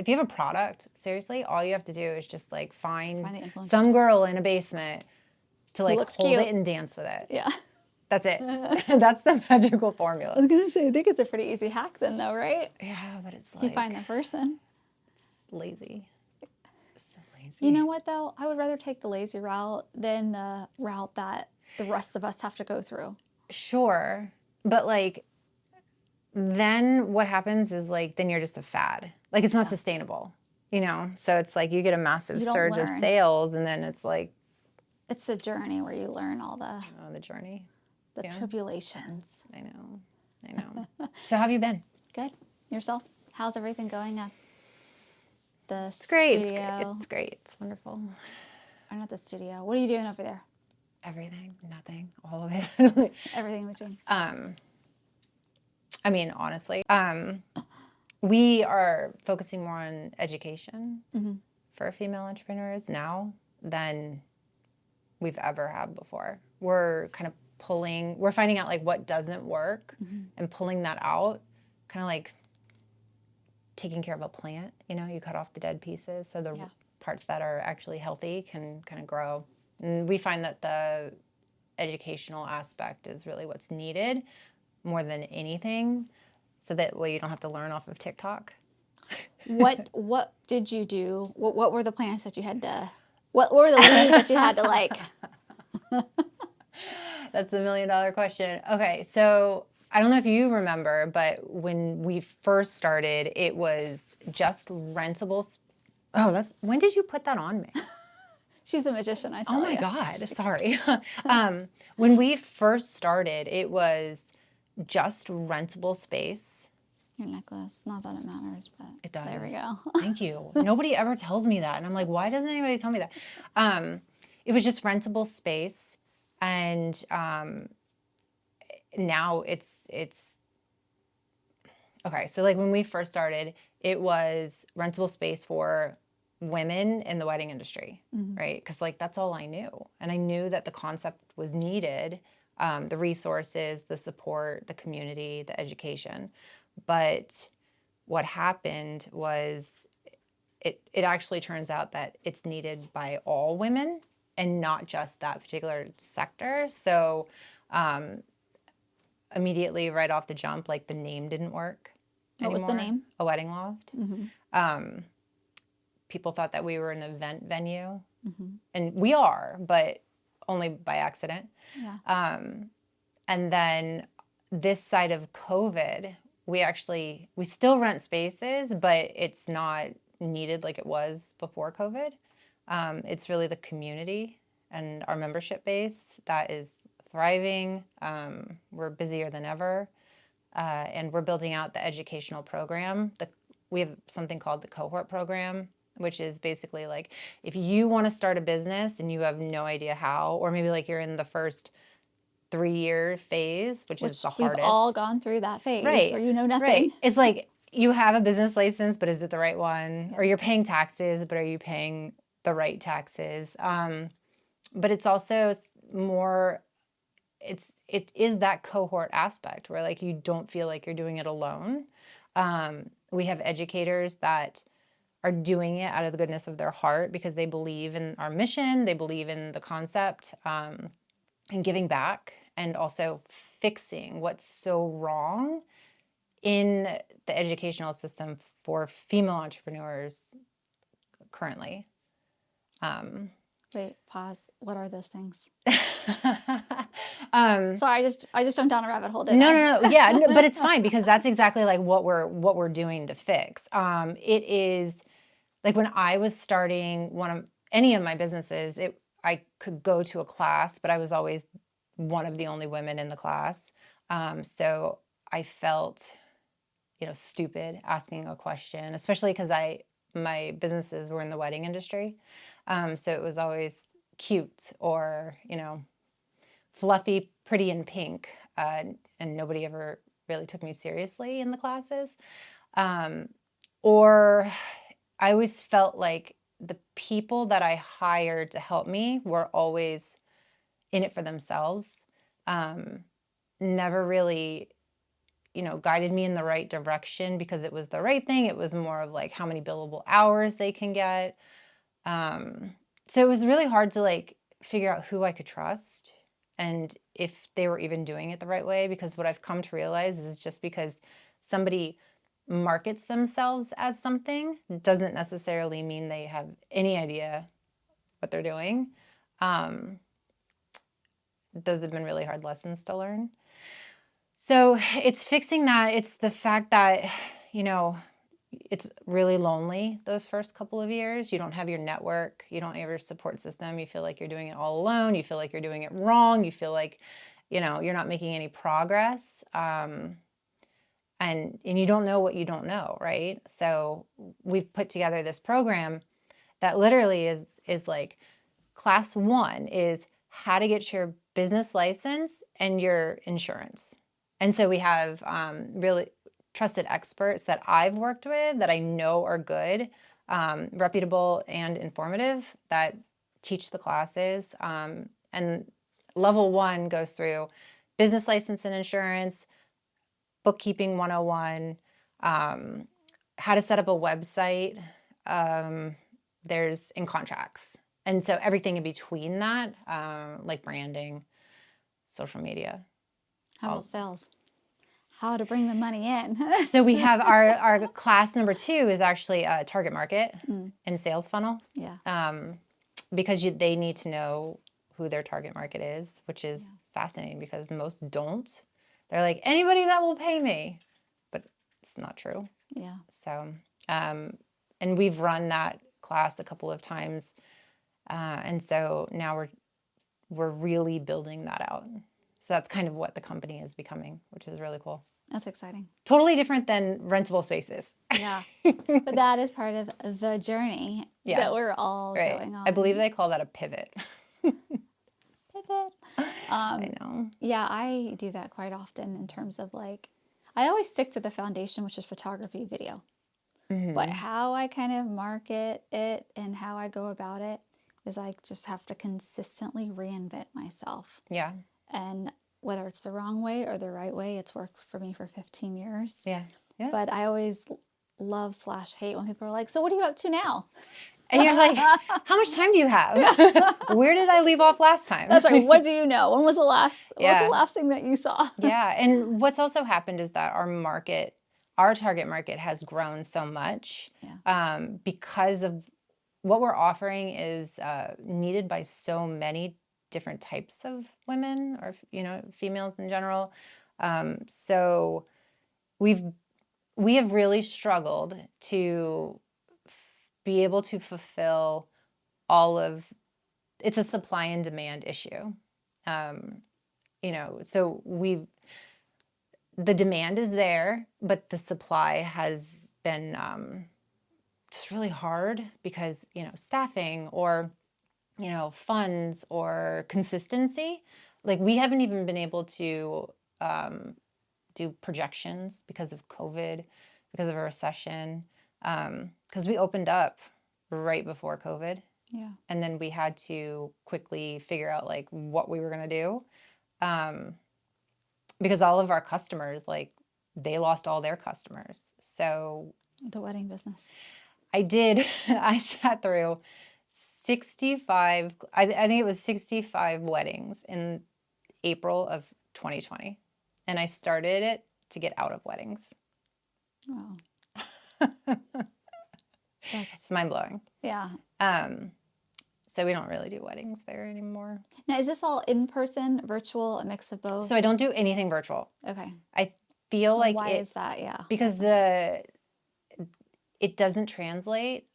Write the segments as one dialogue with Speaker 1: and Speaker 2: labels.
Speaker 1: if you have a product, seriously, all you have to do is just like find
Speaker 2: the influencers.
Speaker 1: some girl in a basement to like
Speaker 2: looks
Speaker 1: hold
Speaker 2: cute.
Speaker 1: it and dance with it.
Speaker 2: Yeah.
Speaker 1: That's it. That's the magical formula.
Speaker 2: I was going to say, I think it's a pretty easy hack then though, right?
Speaker 1: Yeah, but it's like,
Speaker 2: You find the person.
Speaker 1: it's lazy. It's so lazy.
Speaker 2: You know what though? I would rather take the lazy route than the route that the rest of us have to go through.
Speaker 1: Sure. But like, then what happens is like, then you're just a fad. Like it's not sustainable, you know? So it's like you get a massive surge of sales and then it's like.
Speaker 2: It's the journey where you learn all the.
Speaker 1: Oh, the journey.
Speaker 2: The tribulations.
Speaker 1: I know. So how have you been?
Speaker 2: Good. Yourself? How's everything going at the
Speaker 1: It's great.
Speaker 2: studio?
Speaker 1: It's great. It's wonderful.
Speaker 2: Or not the studio. What are you doing over there?
Speaker 1: Everything, nothing, all of it.
Speaker 2: Everything in between.
Speaker 1: I mean, honestly, we are focusing more on education for female entrepreneurs now than we've ever had before. We're kind of we're finding out like what doesn't work and pulling that out, kind of like taking care of a plant, you know, you cut off the dead pieces so the parts that are actually healthy can kind of grow. And we find that the educational aspect is really what's needed more than anything, so that way you don't have to learn off of TikTok.
Speaker 2: What did you do? What were the plants that you had to, what were the leaves that you had to like?
Speaker 1: That's the $1 million question. Okay, so I don't know if you remember, but when we first started, it was just rentable. When did you put that on me?
Speaker 2: She's a magician, I tell you.
Speaker 1: Oh my God, sorry. When we first started, it was just rentable space.
Speaker 2: Your necklace, not that it matters, but
Speaker 1: it does.
Speaker 2: There we go.
Speaker 1: Thank you. Nobody ever tells me that. And I'm like, why doesn't anybody tell me that? It was just rentable space. And now it's okay. So like when we first started, it was rentable space for women in the wedding industry, right? Because like that's all I knew, and I knew that the concept was needed, the resources, the support, the community, the education. But what happened was it actually turns out that it's needed by all women and not just that particular sector. So immediately right off the jump, like the name didn't work
Speaker 2: anymore. What was the name?
Speaker 1: A Wedding Loft. People thought that we were an event venue, and we are, but only by accident.
Speaker 2: Yeah.
Speaker 1: And then this side of COVID, we still rent spaces, but it's not needed like it was before COVID. It's really the community and our membership base that is thriving. We're busier than ever, and we're building out the educational program. We have something called the cohort program, which is basically like if you want to start a business and you have no idea how, or maybe like you're in the first 3-year phase, which is the hardest.
Speaker 2: We've all gone through that phase where you know nothing.
Speaker 1: Right. It's like you have a business license, but is it the right one? Or you're paying taxes, but are you paying the right taxes? But it's also more, it is that cohort aspect where like you don't feel like you're doing it alone. We have educators that are doing it out of the goodness of their heart because they believe in our mission, they believe in the concept, and giving back, and also fixing what's so wrong in the educational system for female entrepreneurs currently.
Speaker 2: Wait, pause. What are those things? Sorry, I just jumped down a rabbit hole.
Speaker 1: No. Yeah, no, but it's fine because that's exactly like what we're doing to fix. It is like when I was starting any of my businesses, I could go to a class, but I was always one of the only women in the class. So I felt, stupid asking a question, especially because my businesses were in the wedding industry. So it was always cute or, fluffy, pretty, and pink. And nobody ever really took me seriously in the classes. Or I always felt like the people that I hired to help me were always in it for themselves. Never really, guided me in the right direction because it was the right thing. It was more of like how many billable hours they can get. So it was really hard to like figure out who I could trust and if they were even doing it the right way, because what I've come to realize is just because somebody markets themselves as something doesn't necessarily mean they have any idea what they're doing. Those have been really hard lessons to learn. So it's fixing that. It's the fact that, it's really lonely those first couple of years. You don't have your network. You don't have your support system. You feel like you're doing it all alone. You feel like you're doing it wrong. You feel like, you're not making any progress. And you don't know what you don't know, right? So we've put together this program that literally is like class 1 is how to get your business license and your insurance. And so we have really trusted experts that I've worked with that I know are good, reputable and informative, that teach the classes. And level 1 goes through business license and insurance, bookkeeping 101, how to set up a website, there's in contracts. And so everything in between that, like branding, social media.
Speaker 2: How about sales? How to bring the money in.
Speaker 1: So we have our class number 2 is actually a target market and sales funnel.
Speaker 2: Yeah.
Speaker 1: Because they need to know who their target market is, which is fascinating because most don't. They're like, anybody that will pay me, but it's not true.
Speaker 2: Yeah.
Speaker 1: So, and we've run that class a couple of times. And so now we're really building that out. So that's kind of what the company is becoming, which is really cool.
Speaker 2: That's exciting.
Speaker 1: Totally different than rentable spaces.
Speaker 2: Yeah. But that is part of the journey that we're all going on.
Speaker 1: I believe they call that a pivot.
Speaker 2: Pivot.
Speaker 1: I know.
Speaker 2: Yeah, I do that quite often in terms of like, I always stick to the foundation, which is photography, video. But how I kind of market it and how I go about it is I just have to consistently reinvent myself.
Speaker 1: Yeah.
Speaker 2: And whether it's the wrong way or the right way, it's worked for me for 15 years.
Speaker 1: Yeah. Yeah.
Speaker 2: But I always love/hate when people are like, so what are you up to now?
Speaker 1: And you're like, how much time do you have? Where did I leave off last time?
Speaker 2: That's right. What do you know? When was the last thing that you saw?
Speaker 1: Yeah. And what's also happened is that our target market has grown so much because of what we're offering is needed by so many different types of women or, females in general. So we have really struggled to be able to fulfill it's a supply and demand issue. So the demand is there, but the supply has been just really hard because, staffing or, funds or consistency. Like we haven't even been able to do projections because of COVID, because of a recession, because we opened up right before COVID.
Speaker 2: Yeah.
Speaker 1: And then we had to quickly figure out like what we were going to do. Because all of our customers, like they lost all their customers. So
Speaker 2: the wedding business.
Speaker 1: I sat through 65, I think it was 65 weddings in April of 2020. And I started it to get out of weddings.
Speaker 2: Wow.
Speaker 1: It's mind blowing.
Speaker 2: Yeah.
Speaker 1: So we don't really do weddings there anymore.
Speaker 2: Now, is this all in person, virtual, a mix of both?
Speaker 1: So I don't do anything virtual.
Speaker 2: Okay.
Speaker 1: I feel like
Speaker 2: why is that? Yeah.
Speaker 1: Because it doesn't translate.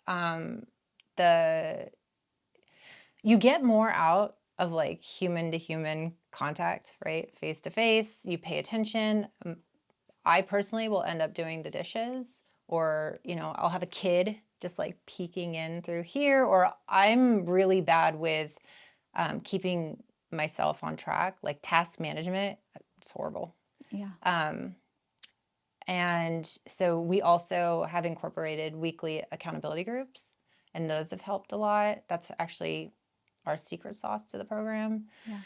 Speaker 1: You get more out of like human to human contact, right? Face to face, you pay attention. I personally will end up doing the dishes, or, I'll have a kid just like peeking in through here, or I'm really bad with keeping myself on track, like task management. It's horrible.
Speaker 2: Yeah.
Speaker 1: And so we also have incorporated weekly accountability groups, and those have helped a lot. That's actually our secret sauce to the program.
Speaker 2: Yeah.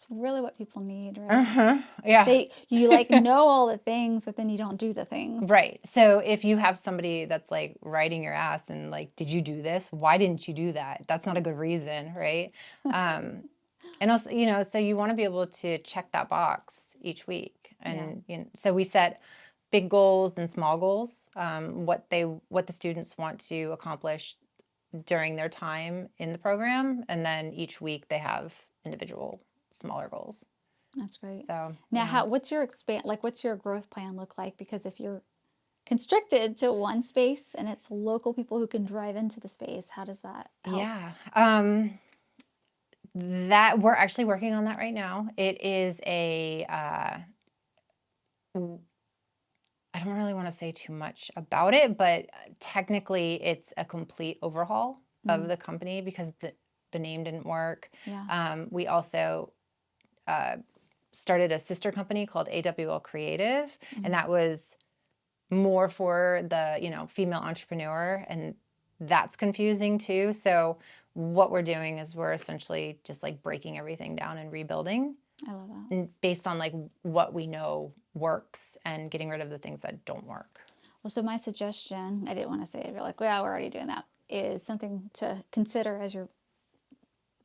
Speaker 2: It's really what people need, right?
Speaker 1: Uh-huh. Yeah.
Speaker 2: You like know all the things, but then you don't do the things.
Speaker 1: Right. So if you have somebody that's like riding your ass and like, did you do this? Why didn't you do that? That's not a good reason, right? And also, so you want to be able to check that box each week. And so we set big goals and small goals, what the students want to accomplish during their time in the program, and then each week they have individual smaller goals.
Speaker 2: That's great.
Speaker 1: So
Speaker 2: now, what's your what's your growth plan look like? Because if you're constricted to one space and it's local people who can drive into the space, how does that help?
Speaker 1: Yeah. That we're actually working on that right now. It is I don't really want to say too much about it, but technically it's a complete overhaul of the company because the name didn't work.
Speaker 2: Yeah.
Speaker 1: We also started a sister company called AWL Creative, and that was more for the female entrepreneur, and that's confusing too. So what we're doing is we're essentially just like breaking everything down and rebuilding.
Speaker 2: I love that.
Speaker 1: And based on like what we know works and getting rid of the things that don't work.
Speaker 2: Well, so my suggestion, I didn't want to say it, you're like, well, we're already doing that, is something to consider as you're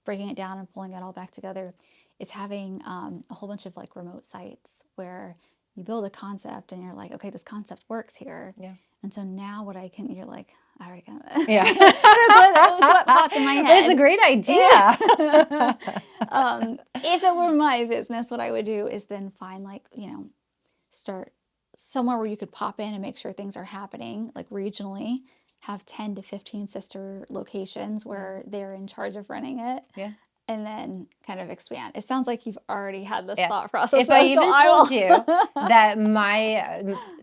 Speaker 2: breaking it down and pulling it all back together, is having a whole bunch of like remote sites where you build a concept and you're like, okay, this concept works here.
Speaker 1: Yeah.
Speaker 2: And so now you're like, I already got it.
Speaker 1: Yeah.
Speaker 2: That's what popped in my head.
Speaker 1: It's a great idea.
Speaker 2: If it were my business, what I would do is then find start somewhere where you could pop in and make sure things are happening, like regionally, have 10 to 15 sister locations where they're in charge of running it.
Speaker 1: Yeah.
Speaker 2: And then kind of expand. It sounds like you've already had this thought process.
Speaker 1: If I even told you that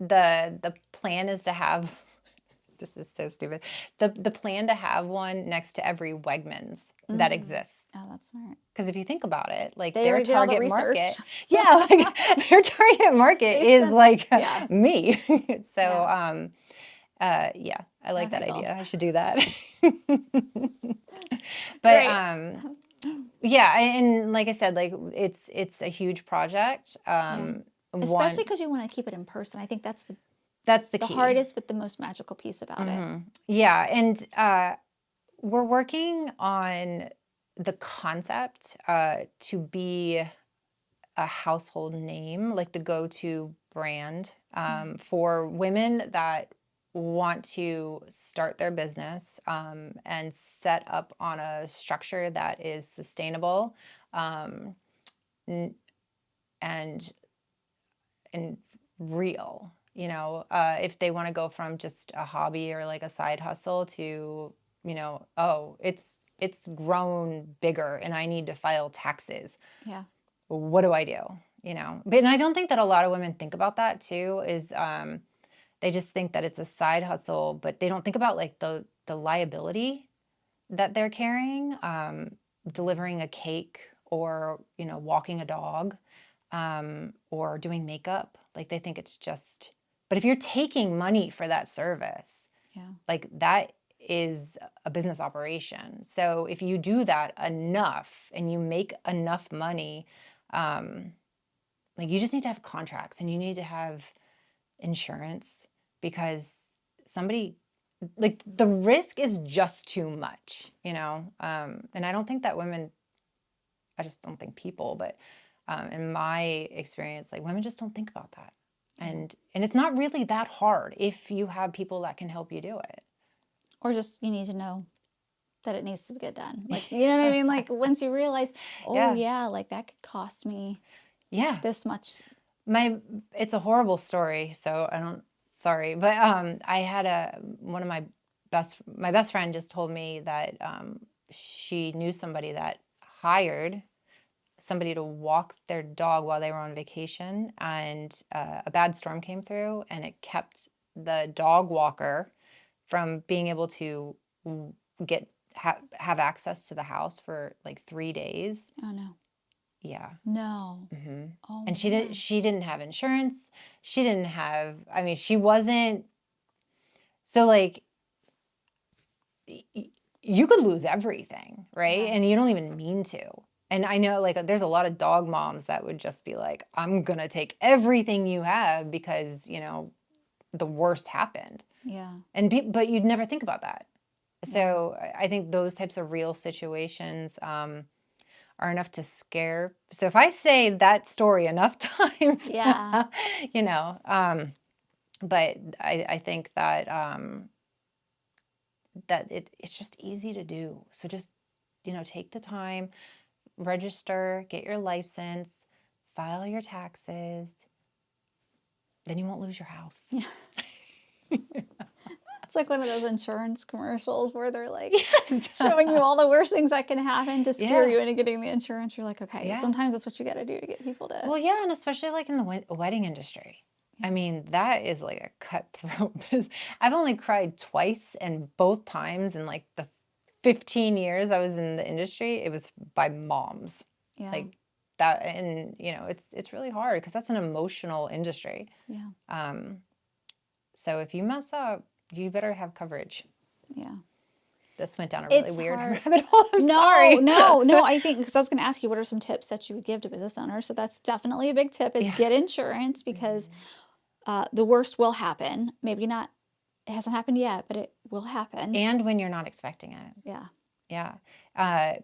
Speaker 1: the plan is to have, this is so stupid, the plan to have one next to every Wegmans that exists.
Speaker 2: Oh, that's smart.
Speaker 1: Because if you think about it, like
Speaker 2: They
Speaker 1: their
Speaker 2: already did all the
Speaker 1: target
Speaker 2: research.
Speaker 1: market, like their target market is like me. So, I like that idea. I should do that. But yeah, and like I said, like it's a huge project.
Speaker 2: Especially because you want to keep it in person. I think that's the
Speaker 1: key.
Speaker 2: hardest but the most magical piece about it.
Speaker 1: Yeah, and we're working on the concept to be a household name, like the go-to brand for women that want to start their business and set up on a structure that is sustainable and real. If they want to go from just a hobby or like a side hustle to it's grown bigger and I need to file taxes.
Speaker 2: Yeah.
Speaker 1: What do I do? But I don't think that a lot of women think about that too, is they just think that it's a side hustle, but they don't think about like the liability that they're carrying, delivering a cake or, walking a dog, or doing makeup. Like they think it's just, but if you're taking money for that service, like that is a business operation. So if you do that enough and you make enough money, like you just need to have contracts and you need to have insurance, because somebody, like the risk is just too much, and I don't think that women, I just don't think people, but in my experience, like women just don't think about that. And it's not really that hard if you have people that can help you do it.
Speaker 2: Or just you need to know that it needs to get done. Like, you know what I mean? Like once you realize, like that could cost me this much.
Speaker 1: It's a horrible story, so sorry, but I had my best friend just told me that she knew somebody that hired somebody to walk their dog while they were on vacation, and a bad storm came through and it kept the dog walker from being able to have access to the house for like 3 days.
Speaker 2: Oh no.
Speaker 1: Yeah.
Speaker 2: No.
Speaker 1: Mm-hmm.
Speaker 2: Oh,
Speaker 1: and she didn't have insurance. She didn't have, she wasn't, so like you could lose everything, right? And you don't even mean to. And I know like there's a lot of dog moms that would just be like, I'm going to take everything you have because, you know, the worst happened.
Speaker 2: Yeah.
Speaker 1: But you'd never think about that.
Speaker 2: Yeah.
Speaker 1: So I think those types of real situations are enough to scare. So if I say that story enough times,
Speaker 2: Yeah.
Speaker 1: you know, but I think that it's just easy to do. So just, you know, take the time, register, get your license, file your taxes. Then you won't lose your house.
Speaker 2: It's like one of those insurance commercials where they're like
Speaker 1: Yes.
Speaker 2: showing you all the worst things that can happen to scare
Speaker 1: Yeah.
Speaker 2: you into getting the insurance. You're like, okay,
Speaker 1: Yeah.
Speaker 2: sometimes that's what you got to do to get people to.
Speaker 1: Well, yeah, and especially like in the wedding industry. I mean, that is like a cutthroat business. I've only cried twice, and both times in like the 15 years I was in the industry, it was by moms.
Speaker 2: Yeah.
Speaker 1: Like that, and you know, it's really hard because that's an emotional industry.
Speaker 2: Yeah.
Speaker 1: So if you mess up, you better have coverage.
Speaker 2: Yeah.
Speaker 1: This went down a really
Speaker 2: It's
Speaker 1: weird
Speaker 2: hard.
Speaker 1: rabbit hole. I'm sorry.
Speaker 2: No. I think because I was going to ask you what are some tips that you would give to business owners. So that's definitely a big tip is get insurance because the worst will happen. Maybe not. It hasn't happened yet, but it will happen.
Speaker 1: And when you're not expecting it.
Speaker 2: Yeah.
Speaker 1: Yeah.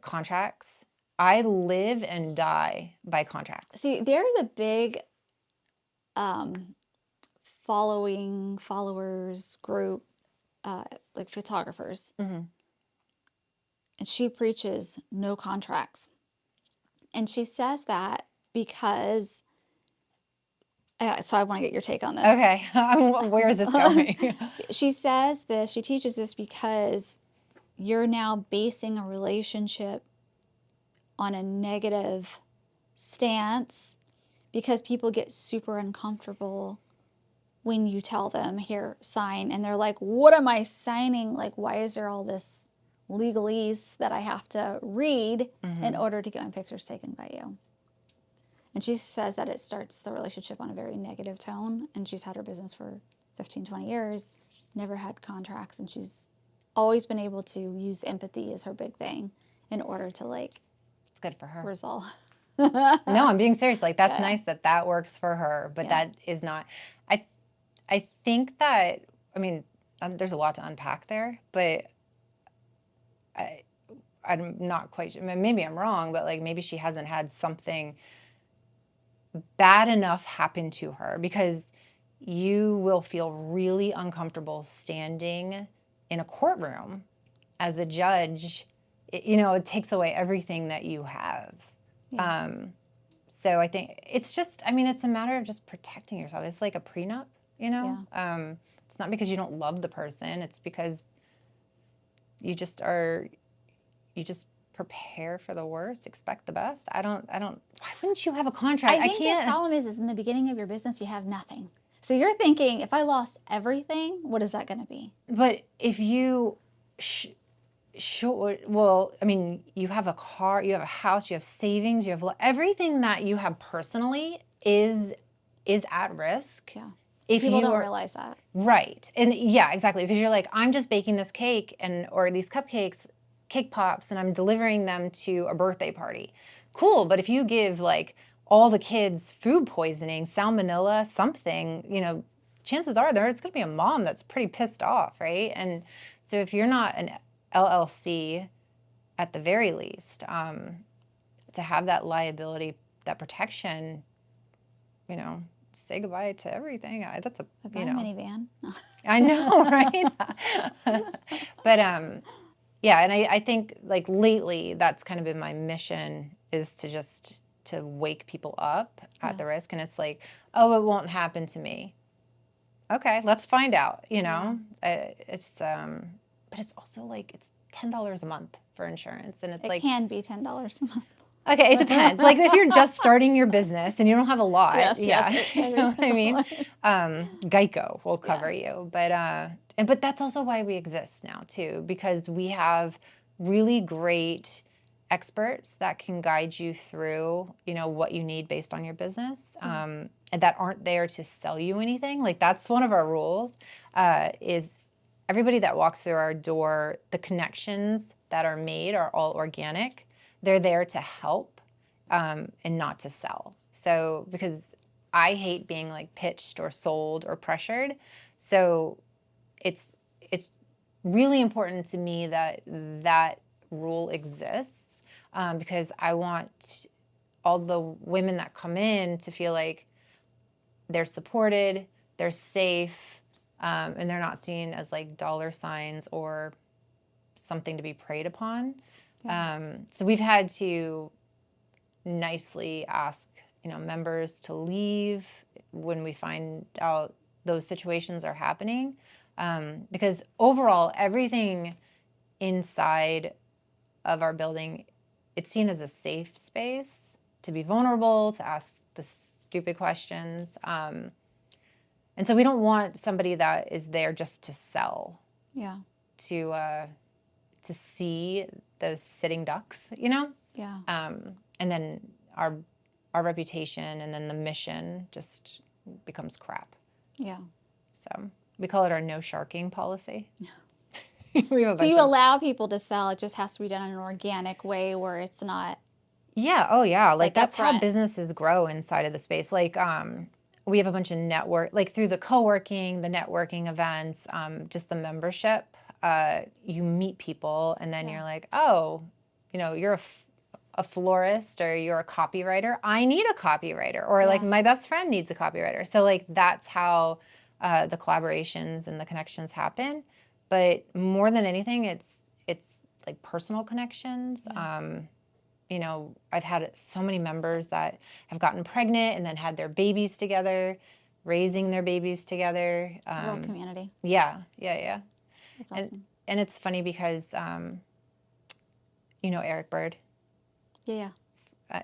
Speaker 1: Contracts. I live and die by contracts.
Speaker 2: See, there's a big followers group, like photographers.
Speaker 1: Mm-hmm.
Speaker 2: And she preaches no contracts. And she says that because, so I want to get your take on this.
Speaker 1: Okay. Where is this going?
Speaker 2: She says this, she teaches this because you're now basing a relationship on a negative stance because people get super uncomfortable when you tell them, here, sign. And they're like, what am I signing? Like, why is there all this legalese that I have to read in order to get my pictures taken by you? And she says that it starts the relationship on a very negative tone. And she's had her business for 15, 20 years, never had contracts. And she's always been able to use empathy as her big thing in order to like
Speaker 1: It's good for her.
Speaker 2: resolve.
Speaker 1: No, I'm being serious. Like that's nice that works for her, but that is not. I think that, I mean, there's a lot to unpack there, but I'm not quite sure. Maybe I'm wrong, but like maybe she hasn't had something bad enough happen to her because you will feel really uncomfortable standing in a courtroom as a judge. It takes away everything that you have.
Speaker 2: Yeah.
Speaker 1: So I think it's just, I mean, it's a matter of just protecting yourself. It's like a prenup, It's not because you don't love the person. It's because you just prepare for the worst, expect the best. Why wouldn't you have a contract?
Speaker 2: I think the problem is in the beginning of your business, you have nothing. So you're thinking, if I lost everything, what is that going to be?
Speaker 1: But if you, well, I mean, you have a car, you have a house, you have savings, you have everything that you have personally is at risk.
Speaker 2: Yeah.
Speaker 1: If
Speaker 2: People
Speaker 1: you
Speaker 2: don't realize that.
Speaker 1: Right. And yeah, exactly. Because you're like, I'm just baking this cake or these cupcakes, cake pops, and I'm delivering them to a birthday party. Cool. But if you give like all the kids food poisoning, salmonella, something, chances are it's going to be a mom that's pretty pissed off, right? And so if you're not an LLC at the very least, to have that liability, that protection, say goodbye to everything. That's a
Speaker 2: minivan.
Speaker 1: I know, right? But yeah, and I think like lately that's kind of been my mission is to wake people up at the risk, and it's like, oh, it won't happen to me. Okay, let's find out. It's but it's also like it's $10 a month for insurance, and it's
Speaker 2: It can be $10 a month.
Speaker 1: Okay, it depends. Like if you're just starting your business and you don't have a lot,
Speaker 2: Yes,
Speaker 1: you know what I mean? Geico will cover you, but that's also why we exist now too, because we have really great experts that can guide you through, what you need based on your business, and that aren't there to sell you anything. Like that's one of our rules, is everybody that walks through our door, the connections that are made are all organic. They're there to help. and not to sell. So because I hate being like pitched or sold or pressured. So it's really important to me that that rule exists, because I want all the women that come in to feel like they're supported, they're safe, and they're not seen as like dollar signs or something to be preyed upon. So we've had to nicely ask, members to leave when we find out those situations are happening, because overall everything inside of our building, it's seen as a safe space to be vulnerable, to ask the stupid questions, and so we don't want somebody that is there just to sell,
Speaker 2: Yeah.
Speaker 1: To see those sitting ducks,
Speaker 2: Yeah.
Speaker 1: and then our reputation and then the mission just becomes crap.
Speaker 2: Yeah.
Speaker 1: So we call it our no sharking policy. We have a
Speaker 2: So
Speaker 1: bunch
Speaker 2: you
Speaker 1: of
Speaker 2: allow people to sell. It just has to be done in an organic way where it's not
Speaker 1: yeah, oh yeah, like
Speaker 2: like
Speaker 1: that's how
Speaker 2: upfront.
Speaker 1: businesses grow inside of the space. Like we have a bunch of network, like through the co-working, the networking events, just the membership. You meet people, and then you're like, oh, you're a florist or you're a copywriter. I need a copywriter, or like my best friend needs a copywriter. So like that's how the collaborations and the connections happen. But more than anything, it's like personal connections. I've had so many members that have gotten pregnant and then had their babies together, raising their babies together.
Speaker 2: Real community.
Speaker 1: Yeah.
Speaker 2: That's awesome.
Speaker 1: And it's funny because, Eric Bird.
Speaker 2: Yeah.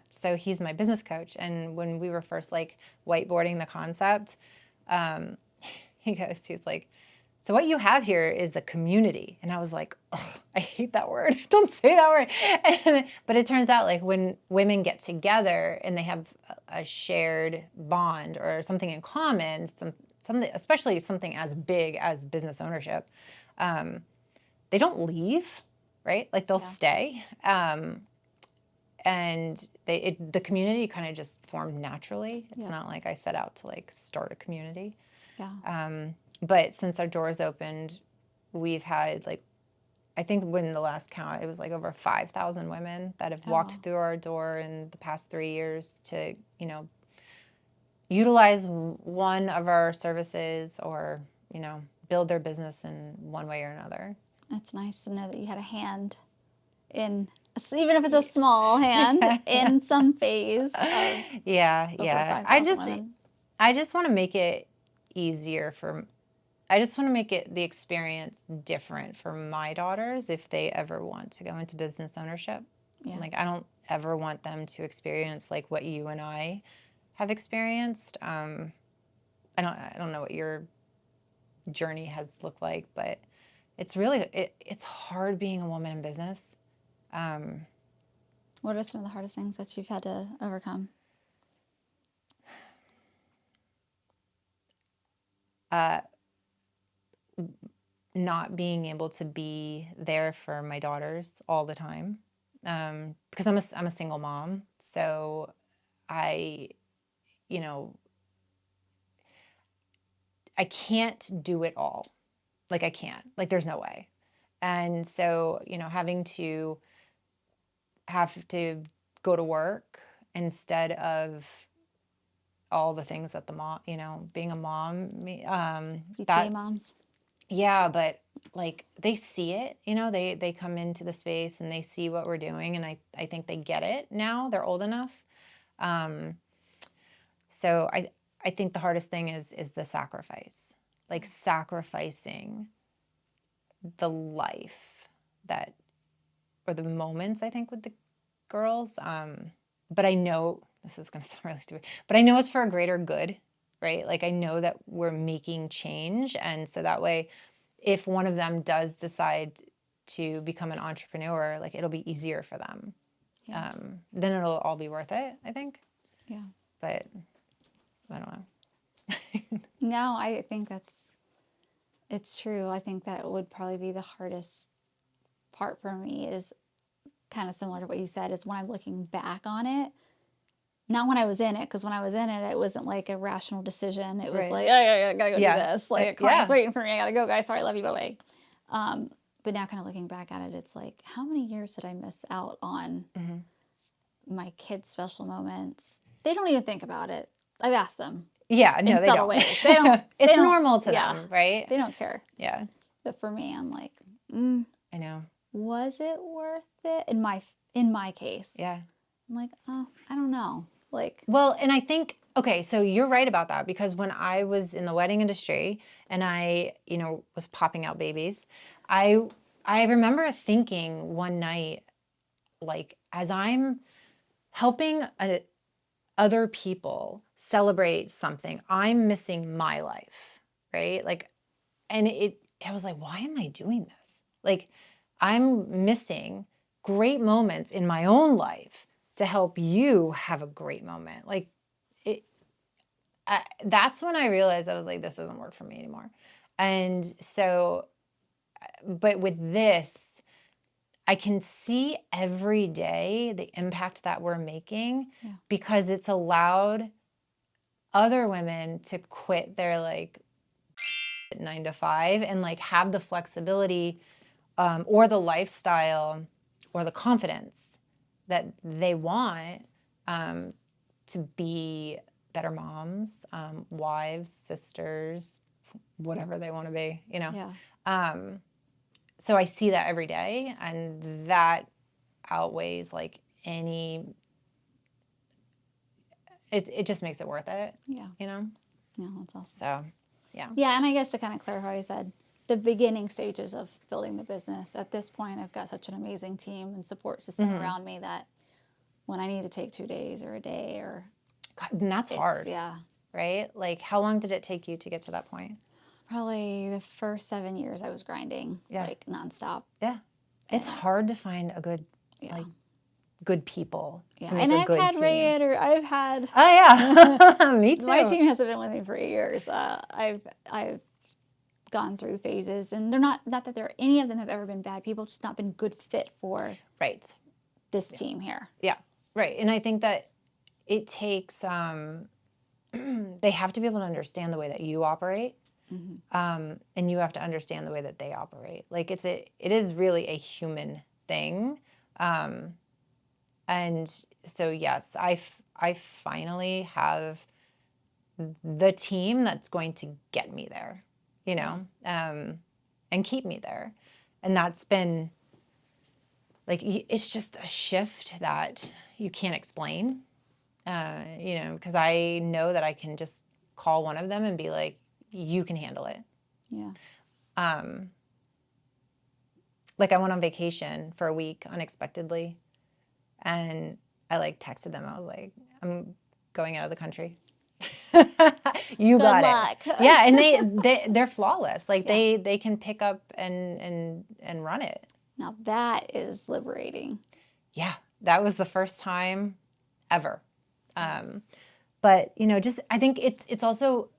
Speaker 1: So he's my business coach. And when we were first like whiteboarding the concept, he's like, so what you have here is a community. And I was like, I hate that word. Don't say that word. But it turns out like when women get together and they have a shared bond or something in common, something, especially something as big as business ownership, they don't leave, right? Like they'll stay. And the community kind of just formed naturally. It's not like I set out to like start a community.
Speaker 2: Yeah.
Speaker 1: But since our doors opened, we've had like, I think when the last count, it was like over 5,000 women that have walked through our door in the past 3 years to, utilize one of our services or, build their business in one way or another.
Speaker 2: It's nice to know that you had a hand in, even if it's a small hand, in some phase of
Speaker 1: Yeah.
Speaker 2: over 5,000 women.
Speaker 1: I just want to make it easier I just want to make it the experience different for my daughters if they ever want to go into business ownership.
Speaker 2: Yeah.
Speaker 1: Like I don't ever want them to experience like what you and I have experienced. I don't know what your journey has looked like, but it's really it's hard being a woman in business.
Speaker 2: What are some of the hardest things that you've had to overcome?
Speaker 1: Not being able to be there for my daughters all the time, because I'm a single mom, so I, I can't do it all. Like I can't. Like there's no way. And so having to go to work instead of all the things that the mom, being a mom,
Speaker 2: PTA moms.
Speaker 1: Yeah, but like they see it, they come into the space and they see what we're doing, and I think they get it now. They're old enough. So I think the hardest thing is the sacrifice. Like sacrificing the life or the moments, I think, with the girls. But I know this is going to sound really stupid, but I know it's for a greater good, right? Like I know that we're making change. And so that way, if one of them does decide to become an entrepreneur, like it'll be easier for them.
Speaker 2: Yeah.
Speaker 1: Then it'll all be worth it, I think.
Speaker 2: Yeah.
Speaker 1: But I don't know.
Speaker 2: No, I think it's true. I think that would probably be the hardest part for me is kind of similar to what you said, is when I'm looking back on it, Not when I was in it, because when I was in it, it wasn't like a rational decision. It was
Speaker 1: Right.
Speaker 2: like, oh, yeah, I gotta go do
Speaker 1: Yeah.
Speaker 2: this. Like, a client's
Speaker 1: Yeah.
Speaker 2: waiting for me. I gotta go, guys. Sorry, love you, bye-bye. But now kind of looking back at it, it's like, how many years did I miss out on my kids' special moments? They don't even think about it. I've asked them
Speaker 1: Yeah. No,
Speaker 2: in
Speaker 1: they
Speaker 2: subtle
Speaker 1: don't.
Speaker 2: ways. They don't.
Speaker 1: It's
Speaker 2: they don't,
Speaker 1: normal to
Speaker 2: yeah,
Speaker 1: them, right?
Speaker 2: They don't care.
Speaker 1: Yeah.
Speaker 2: But for me, I'm like,
Speaker 1: I know.
Speaker 2: was it worth it? In my case,
Speaker 1: Yeah.
Speaker 2: I'm like, oh, I don't know. Like,
Speaker 1: Well, and I think, okay, so you're right about that, because when I was in the wedding industry and I, was popping out babies, I remember thinking one night, like, as I'm helping other people celebrate something, I'm missing my life, right? Like, and I was like, why am I doing this? Like, I'm missing great moments in my own life to help you have a great moment. Like, that's when I realized, I was like, this doesn't work for me anymore. And so, but with this, I can see every day the impact that we're making, because it's allowed other women to quit their like 9 to 5 and like have the flexibility, or the lifestyle or the confidence that they want, to be better moms, wives, sisters, whatever they want to be, So I see that every day, and that outweighs like any, it just makes it worth it.
Speaker 2: Yeah.
Speaker 1: Yeah,
Speaker 2: That's awesome.
Speaker 1: So, yeah.
Speaker 2: Yeah, and I guess to kind of clarify what I said, the beginning stages of building the business, at this point, I've got such an amazing team and support system around me that when I need to take 2 days or a day or...
Speaker 1: God, and that's hard.
Speaker 2: Yeah.
Speaker 1: Right? Like, how long did it take you to get to that point?
Speaker 2: Probably the first 7 years I was grinding, like nonstop.
Speaker 1: Yeah. It's hard to find a good, like, good people to make
Speaker 2: and
Speaker 1: a
Speaker 2: I've
Speaker 1: good
Speaker 2: had
Speaker 1: team.
Speaker 2: I've had...
Speaker 1: Oh, yeah. Me too.
Speaker 2: My team hasn't been with me for 8 years. I've gone through phases, and they're not that any of them have ever been bad people, just not been good fit for this team here.
Speaker 1: Yeah, right. And I think that it takes, they have to be able to understand the way that you operate, and you have to understand the way that they operate. Like, it is really a human thing. And so, yes, I finally have the team that's going to get me there, and keep me there. And that's been, like, it's just a shift that you can't explain, because I know that I can just call one of them and be like, you can handle it.
Speaker 2: Yeah.
Speaker 1: Like, I went on vacation for a week unexpectedly, and I like texted them. I was like, I'm going out of the country. You got
Speaker 2: luck.
Speaker 1: it. Yeah, and they're flawless. Like, they can pick up and run it.
Speaker 2: Now that is liberating.
Speaker 1: Yeah, that was the first time ever. But just, I think it's also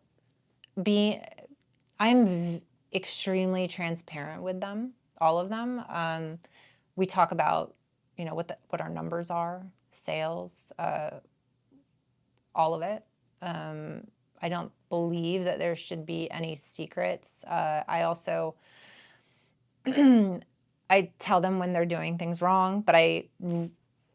Speaker 1: I'm extremely transparent with them, all of them. We talk about what our numbers are, sales, all of it. I don't believe that there should be any secrets. I also, I tell them when they're doing things wrong, but I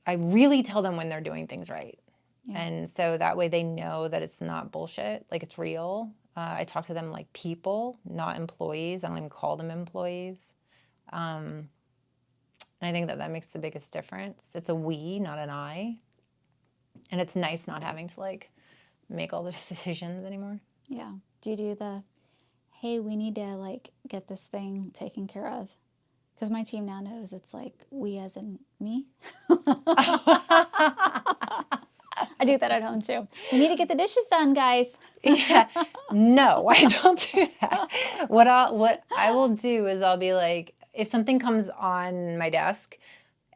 Speaker 1: really tell them when they're doing things right. Yeah. And so that way they know that it's not bullshit, like, it's real. I talk to them like people, not employees. I don't even call them employees. And I think that makes the biggest difference. It's a we, not an I. And it's nice not having to, like, make all those decisions anymore.
Speaker 2: Yeah. Do you do the, hey, we need to, like, get this thing taken care of? Because my team now knows it's like we as in me. I do that at home too. We need to get the dishes done, guys.
Speaker 1: Yeah. No, I don't do that. What I will do is I'll be like, if something comes on my desk,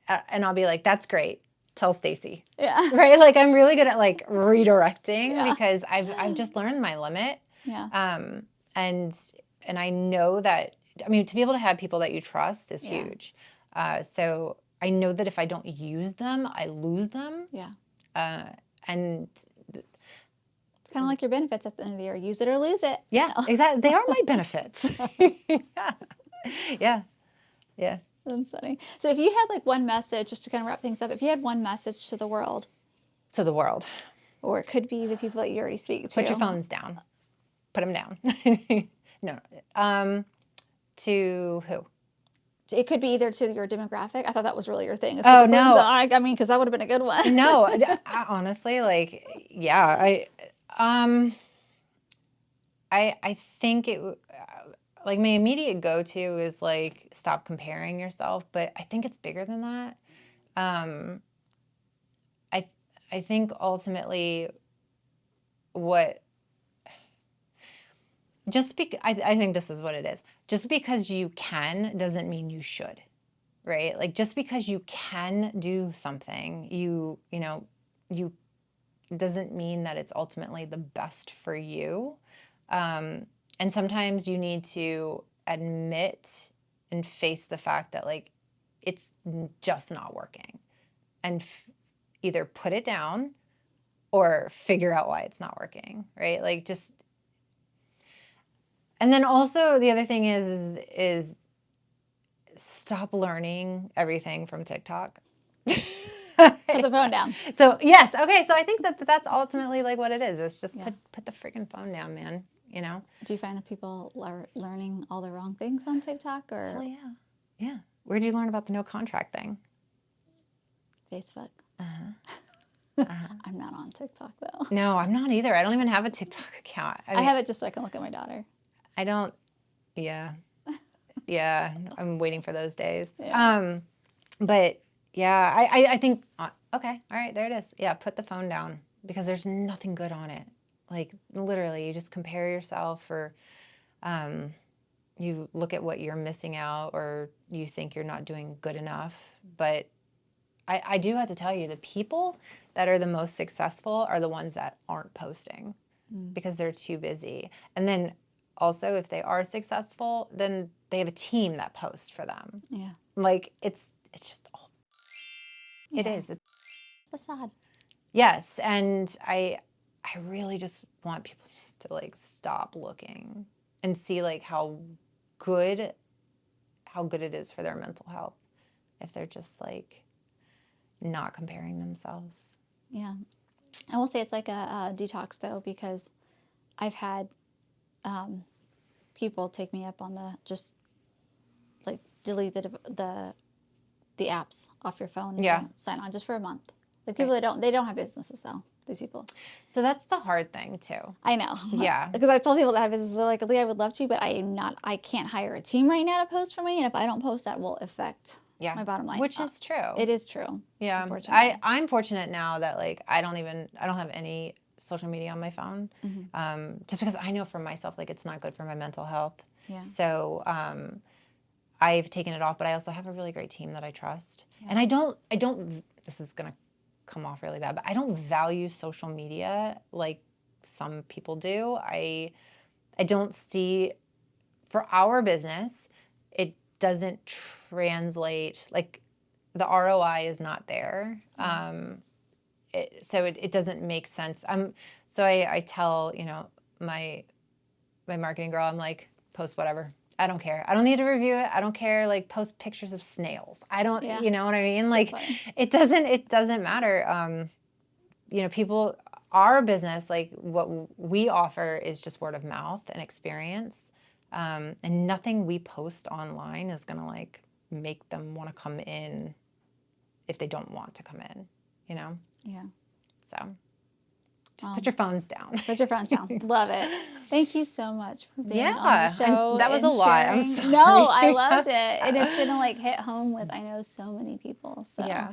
Speaker 1: and I'll be like, that's great. Tell Stacy.
Speaker 2: Yeah.
Speaker 1: Right? Like, I'm really good at, like, redirecting, because I've just learned my limit.
Speaker 2: Yeah.
Speaker 1: And I know that, I mean, to be able to have people that you trust is huge. So I know that if I don't use them, I lose them.
Speaker 2: Yeah.
Speaker 1: And
Speaker 2: It's kind of like your benefits at the end of the year. Use it or lose it.
Speaker 1: yeah, exactly. They are my benefits. Yeah. Yeah. Yeah.
Speaker 2: That's funny. So if you had like one message, just to kind of wrap things up, if you had one message to the world,
Speaker 1: To the world.
Speaker 2: or it could be the people that you already speak to.
Speaker 1: Put your phones down. Put them down. No. To who?
Speaker 2: It could be either to your demographic. I thought that was really your thing.
Speaker 1: Oh, no.
Speaker 2: I mean, because that would have been a good one.
Speaker 1: No, I honestly, like, yeah, I think like my immediate go-to is like stop comparing yourself, but I think it's bigger than that. I think ultimately I think this is what it is. Just because you can doesn't mean you should, right? Like just because you can do something, you doesn't mean that it's ultimately the best for you. And sometimes you need to admit and face the fact that like it's just not working, and either put it down or figure out why it's not working, right? Like just, and then also the other thing is stop learning everything from TikTok.
Speaker 2: Put the phone down.
Speaker 1: So yes, okay. So I think that's ultimately like what it is. It's just put the freaking phone down, man. You know.
Speaker 2: Do you find people are learning all the wrong things on TikTok or?
Speaker 1: Oh yeah, yeah. Where did you learn about the no contract thing?
Speaker 2: Facebook.
Speaker 1: Uh-huh.
Speaker 2: I'm not on TikTok though.
Speaker 1: No, I'm not either. I don't even have a TikTok account.
Speaker 2: I have it just so I can look at my daughter.
Speaker 1: I don't. Yeah. Yeah. I'm waiting for those days.
Speaker 2: Yeah.
Speaker 1: But yeah, I think, okay, all right, there it is. Yeah, put the phone down because there's nothing good on it. Like literally, you just compare yourself, or you look at what you're missing out, or you think you're not doing good enough. But I do have to tell you, the people that are the most successful are the ones that aren't posting because they're too busy. And then also, if they are successful, then they have a team that posts for them.
Speaker 2: Yeah.
Speaker 1: Like it's just all. It
Speaker 2: Yeah.
Speaker 1: is. It's
Speaker 2: facade.
Speaker 1: yes, and I really just want people just to like stop looking and see like how good it is for their mental health if they're just like not comparing themselves.
Speaker 2: Yeah. I will say it's like a detox though, because I've had people take me up on the just like delete the apps off your phone and don't sign on just for a month. Like people that they don't have businesses though, these people.
Speaker 1: So that's the hard thing too.
Speaker 2: I know.
Speaker 1: Yeah.
Speaker 2: Because I've told people that have businesses, they're like, Leah, I would love to, but I can't hire a team right now to post for me. And if I don't post, that will affect my bottom line.
Speaker 1: Which is true.
Speaker 2: It is true.
Speaker 1: Yeah.
Speaker 2: Unfortunately.
Speaker 1: I'm fortunate now that like I don't have any social media on my phone. Just because I know for myself, like it's not good for my mental health.
Speaker 2: Yeah.
Speaker 1: So I've taken it off, but I also have a really great team that I trust. Yeah. And I don't, this is going to come off really bad, but I don't value social media like some people do. I don't see, for our business, it doesn't translate, like the ROI is not there. So it doesn't make sense. So I tell, my marketing girl, I'm like, post whatever. I don't care. I don't need to review it. I don't care. Like post pictures of snails. I don't, you know what I mean? So like funny. it doesn't matter. People, our business, like what we offer is just word of mouth and experience. And nothing we post online is going to like make them want to come in if they don't want to come in,
Speaker 2: Yeah.
Speaker 1: So just put your phones down.
Speaker 2: Put your phones down. Love it. Thank you so much for being on the show.
Speaker 1: That was a lot. I'm sorry.
Speaker 2: No, I loved it. And it's going to like hit home with, I know, so many people. So.
Speaker 1: Yeah.